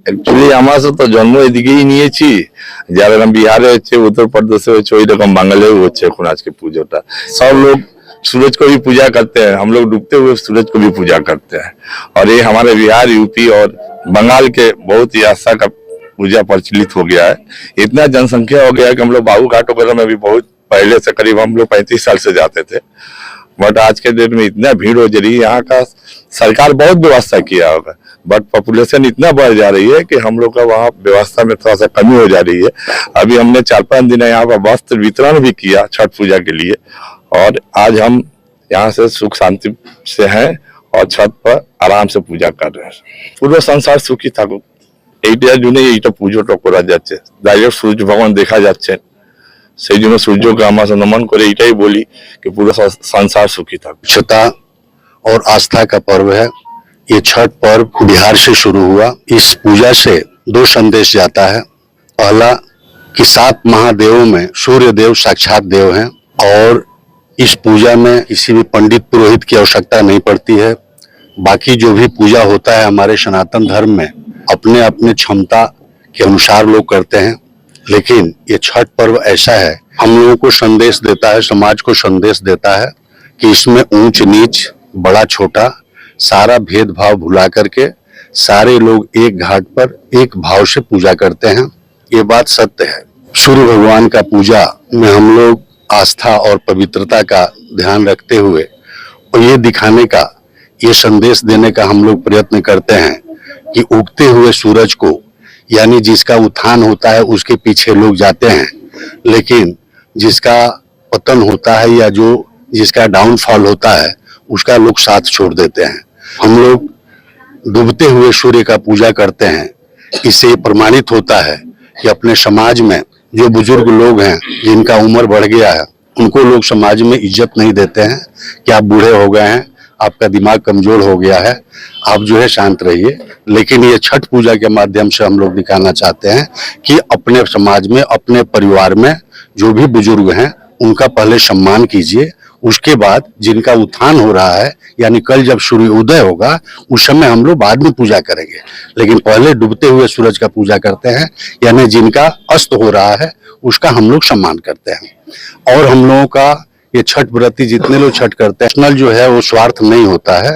Actually আমরা তো জন্ম এদিকেই নিয়েছি, যেরকম বিহারে হচ্ছে, उत्तर प्रदेश হচ্ছে, ওই রকম বাঙালিও হচ্ছে এখন আজকে পুজোটা। सब लोग सूरज को भी पूजा करते हैं, हम लोग डूबते हुए सूरज को भी पूजा करते हैं। और ये हमारे बिहार, यूपी और बंगाल के बहुत ही आस्था का पूजा प्रचलित हो गया है। इतना जनसंख्या हो गया है कि हम लोग बाबू घाट वगैरह में भी बहुत पहले से, करीब हम लोग 35 साल से जाते थे, बट आज के डेट में इतना भीड़ हो जा रही है। यहाँ का सरकार बहुत व्यवस्था किया होगा, बट पॉपुलेशन इतना बढ़ जा रही है कि हम लोग का वहाँ व्यवस्था में थोड़ा सा कमी हो जा रही है। अभी हमने 4-5 दिन यहाँ पर वस्त्र वितरण भी किया छठ पूजा के लिए, और आज हम यहाँ से सुख शांति से हैं और छत पर आराम से पूजा कर रहे हैं। पूरा संसार सुखी থাকুক, এইটা জন্য এইটা পুজোটা করা যাচ্ছে। ডাইরেক্ট সূর্য ভগবান দেখা যাচ্ছে, সেই জন্য সূর্যকে আমরা নমন করে এটাই বলি कि पूरा संसार सुखी থাকুক। स्वच्छता और आस्था का पर्व है। ये छठ पर्व बिहार से शुरू हुआ। इस पूजा से 2 संदेश जाता है। पहला कि 7 महादेवों में सूर्य देव साक्षात देव हैं, और इस पूजा में किसी भी पंडित पुरोहित की आवश्यकता नहीं पड़ती है। बाकी जो भी पूजा होता है हमारे सनातन धर्म में अपने अपने क्षमता के अनुसार लोग करते हैं, लेकिन ये छठ पर्व ऐसा है, हम लोगों को संदेश देता है, समाज को संदेश देता है कि इसमें ऊंच नीच, बड़ा छोटा, सारा भेदभाव भुला करके सारे लोग एक घाट पर एक भाव से पूजा करते हैं। ये बात सत्य है। सूर्य भगवान का पूजा में हम लोग आस्था और पवित्रता का ध्यान रखते हुए और ये दिखाने का, ये संदेश देने का हम लोग प्रयत्न करते हैं कि उगते हुए सूरज को, यानी जिसका उत्थान होता है उसके पीछे लोग जाते हैं, लेकिन जिसका पतन होता है या जो जिसका डाउनफॉल होता है उसका लोग साथ छोड़ देते हैं। हम लोग डूबते हुए सूर्य का पूजा करते हैं। इससे प्रमाणित होता है कि अपने समाज में जो बुजुर्ग लोग हैं जिनका उम्र बढ़ गया है, उनको लोग समाज में इज्जत नहीं देते हैं कि आप बूढ़े हो गए हैं, आपका दिमाग कमजोर हो गया है, आप जो है शांत रहिए। लेकिन ये छठ पूजा के माध्यम से हम लोग दिखाना चाहते हैं कि अपने समाज में, अपने परिवार में जो भी बुजुर्ग हैं उनका पहले सम्मान कीजिए, उसके बाद जिनका उत्थान हो रहा है, यानी कल जब सूर्य उदय होगा उस समय हम लोग बाद में पूजा करेंगे, लेकिन पहले डूबते हुए सूरज का पूजा करते हैं, यानी जिनका अस्त हो रहा है उसका हम लोग सम्मान करते हैं। और हम लोगों का ये छठ व्रती जितने लोग छठ करते हैं, पर्सनल जो है वो स्वार्थ नहीं होता है,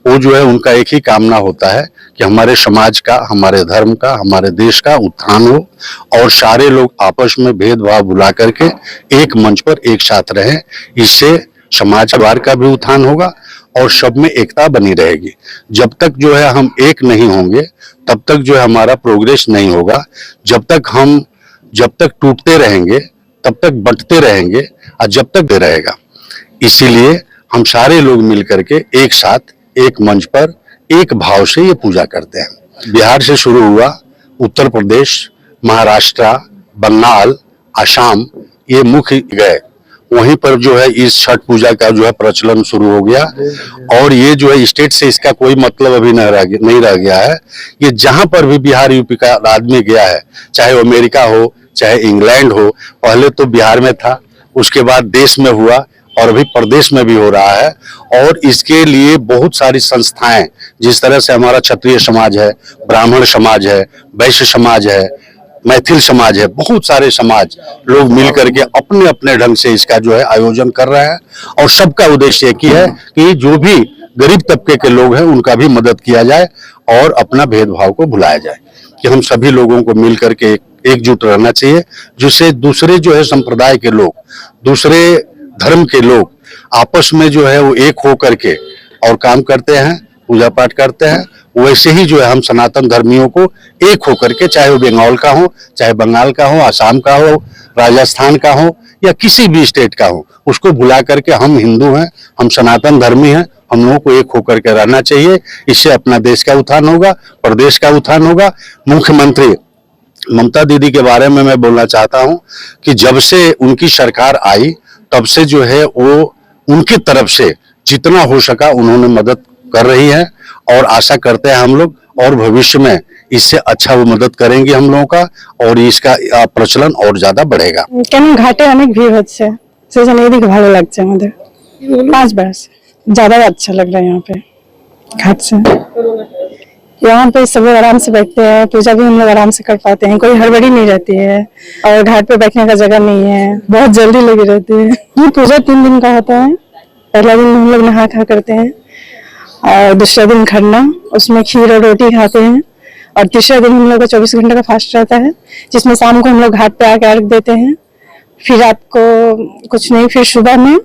वो जो है उनका एक ही कामना होता है कि हमारे समाज का, हमारे धर्म का, हमारे देश का उत्थान हो और सारे लोग आपस में भेदभाव भुला करके एक मंच पर एक साथ रहें। इससे समाज परिवार का भी उत्थान होगा और सब में एकता बनी रहेगी। जब तक जो है हम एक नहीं होंगे तब तक जो है हमारा प्रोग्रेस नहीं होगा। जब तक टूटते रहेंगे तब तक बंटते रहेंगे और जब तक दे रहेगा। इसीलिए हम सारे लोग मिलकर के एक साथ एक मंच पर एक भाव से ये पूजा करते हैं। बिहार से शुरू हुआ, उत्तर प्रदेश, महाराष्ट्र, बंगाल, असम, ये मुख्य गए, वहीं पर जो है इस छठ पूजा का जो है प्रचलन शुरू हो गया। और ये जो है स्टेट से इसका कोई मतलब अभी नहीं रह गया है। ये जहां पर भी बिहार यूपी का आदमी गया है, चाहे वो अमेरिका हो चाहे इंग्लैंड हो, पहले तो बिहार में था, उसके बाद देश में हुआ और अभी प्रदेश में भी हो रहा है। और इसके लिए बहुत सारी संस्थाएं, जिस तरह से हमारा क्षत्रिय समाज है, ब्राह्मण समाज है, वैश्य समाज है, मैथिल समाज है, बहुत सारे समाज लोग मिल करके अपने अपने ढंग से इसका जो है आयोजन कर रहे हैं। और सबका उद्देश्य एक ही है कि जो भी गरीब तबके के लोग हैं उनका भी मदद किया जाए और अपना भेदभाव को भुलाया जाए, कि हम सभी लोगों को मिल करके एकजुट रहना चाहिए, जिससे दूसरे जो है संप्रदाय के लोग, दूसरे धर्म के लोग आपस में जो है वो एक हो करके और काम करते हैं, पूजा पाठ करते हैं। वैसे ही जो है हम सनातन धर्मियों को एक हो करके, चाहे वो बंगाल का हो, चाहे बंगाल का हो, आसाम का हो, राजस्थान का हो या किसी भी स्टेट का हो, उसको भुला करके हम हिंदू हैं, हम सनातन धर्मी हैं, हम लोगों को एक होकर के रहना चाहिए। इससे अपना देश का उत्थान होगा, प्रदेश का उत्थान होगा। मुख्यमंत्री ममता दीदी के बारे में मैं बोलना चाहता हूं कि जब से उनकी सरकार आई तब से जो है वो उनकी तरफ से जितना हो सका उन्होंने मदद कर रही है, और आशा करते हैं हम लोग और भविष्य में इससे अच्छा वो मदद करेंगे हम लोगों का, और इसका प्रचलन और ज्यादा बढ़ेगा। কেন ঘাটে অনেক ভিড় হচ্ছে, সেজন্য এদিকে ভালো লাগছে আমাদের। 5 বার ज्यादा अच्छा लग रहा है यहाँ पे घाट से। यहाँ पे सब लोग आराम से बैठते हैं, पूजा भी हम लोग आराम से कर पाते हैं, कोई हड़बड़ी नहीं रहती है और घाट पे बैठने का जगह नहीं है, बहुत जल्दी लगी रहती है। ये पूजा 3 दिन का होता है। पहला दिन हम लोग नहा खा करते हैं और दूसरा दिन खरना, उसमें खीर और रोटी खाते हैं और तीसरा दिन हम लोग का 24 घंटे का फास्ट रहता है, जिसमें शाम को हम लोग घाट पे आके अर्घ देते हैं। फिर रात को कुछ नहीं, फिर सुबह में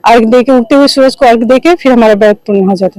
अर्घ दे के, उगते हुए सूरज को अर्घ दे के फिर हमारा व्रत पूर्ण हो जाता है।